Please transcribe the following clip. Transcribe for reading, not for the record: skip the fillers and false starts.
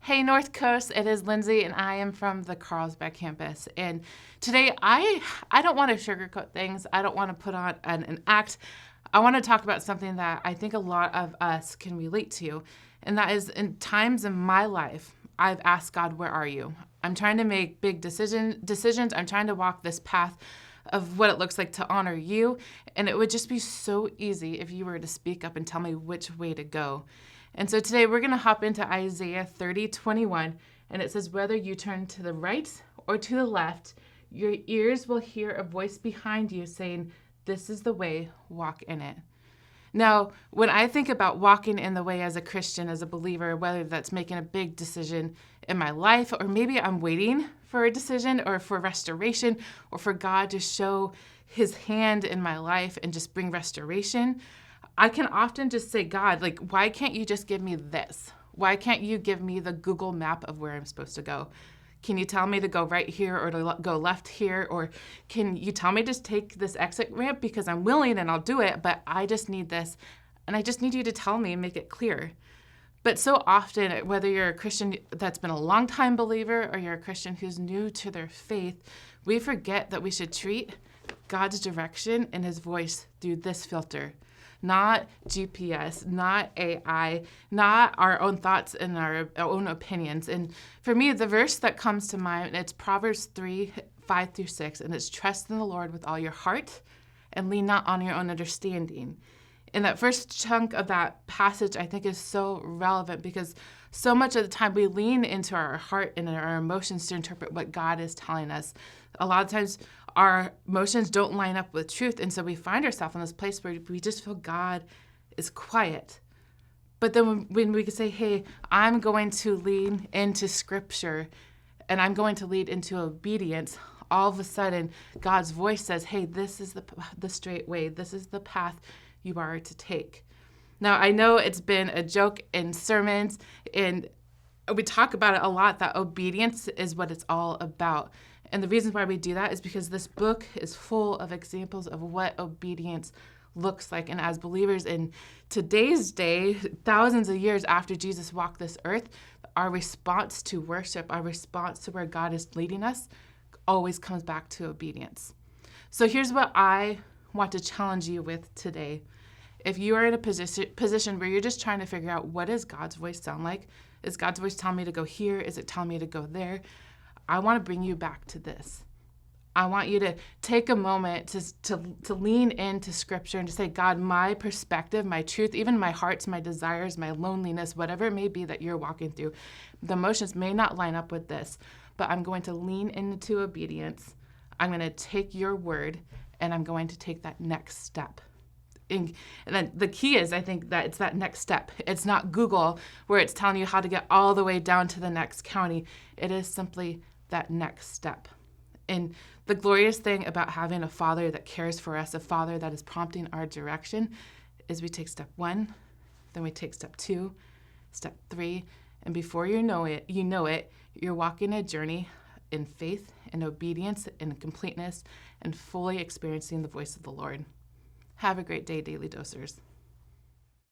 Hey, North Coast, it is Lindsay, and I am from the Carlsbad campus. And today, I don't want to sugarcoat things. I don't want to put on an act. I want to talk about something that I think a lot of us can relate to, and that is in times in my life, I've asked God, where are you? I'm trying to make big decisions. I'm trying to walk this path of what it looks like to honor you, and it would just be so easy if you were to speak up and tell me which way to go. And so today we're going to hop into Isaiah 30:21, and it says, whether you turn to the right or to the left, your ears will hear a voice behind you saying, this is the way, walk in it. Now, when I think about walking in the way as a Christian, as a believer, whether that's making a big decision in my life, or maybe I'm waiting for a decision or for restoration or for God to show his hand in my life and just bring restoration, I can often just say, God, why can't you just give me this? Why can't you give me the Google map of where I'm supposed to go? Can you tell me to go right here or to go left here? Or can you tell me to take this exit ramp because I'm willing and I'll do it, but I just need this. And I just need you to tell me and make it clear. But so often, whether you're a Christian that's been a long time believer or you're a Christian who's new to their faith, we forget that we should treat God's direction and his voice through this filter. Not GPS, not AI, not our own thoughts and our own opinions. And for me, the verse that comes to mind, it's Proverbs 3:5-6, and it's trust in the Lord with all your heart and lean not on your own understanding. And that first chunk of that passage, I think, is so relevant because so much of the time we lean into our heart and our emotions to interpret what God is telling us. A lot of times our emotions don't line up with truth, and so we find ourselves in this place where we just feel God is quiet. But then when we can say, hey, I'm going to lean into Scripture and I'm going to lead into obedience, all of a sudden God's voice says, hey, this is the straight way. This is the path you are to take. Now, I know it's been a joke in sermons, and we talk about it a lot, that obedience is what it's all about. And the reason why we do that is because this book is full of examples of what obedience looks like. And as believers in today's day, thousands of years after Jesus walked this earth, our response to worship, our response to where God is leading us, always comes back to obedience. So here's what I want to challenge you with today. If you are in a position where you're just trying to figure out, what does God's voice sound like? Is God's voice telling me to go here? Is it telling me to go there? I want to bring you back to this. I want you to take a moment to lean into Scripture and to say, God, my perspective, my truth, even my hearts, my desires, my loneliness, whatever it may be that you're walking through, the emotions may not line up with this, but I'm going to lean into obedience. I'm going to take your word, and I'm going to take that next step. And then the key is, I think, that it's that next step. It's not Google where it's telling you how to get all the way down to the next county. It is simply that next step. And the glorious thing about having a Father that cares for us, a Father that is prompting our direction, is we take step 1, then we take step 2, step 3, and before you know it, you're walking a journey in faith and obedience and completeness and fully experiencing the voice of the Lord. Have a great day, Daily Dosers.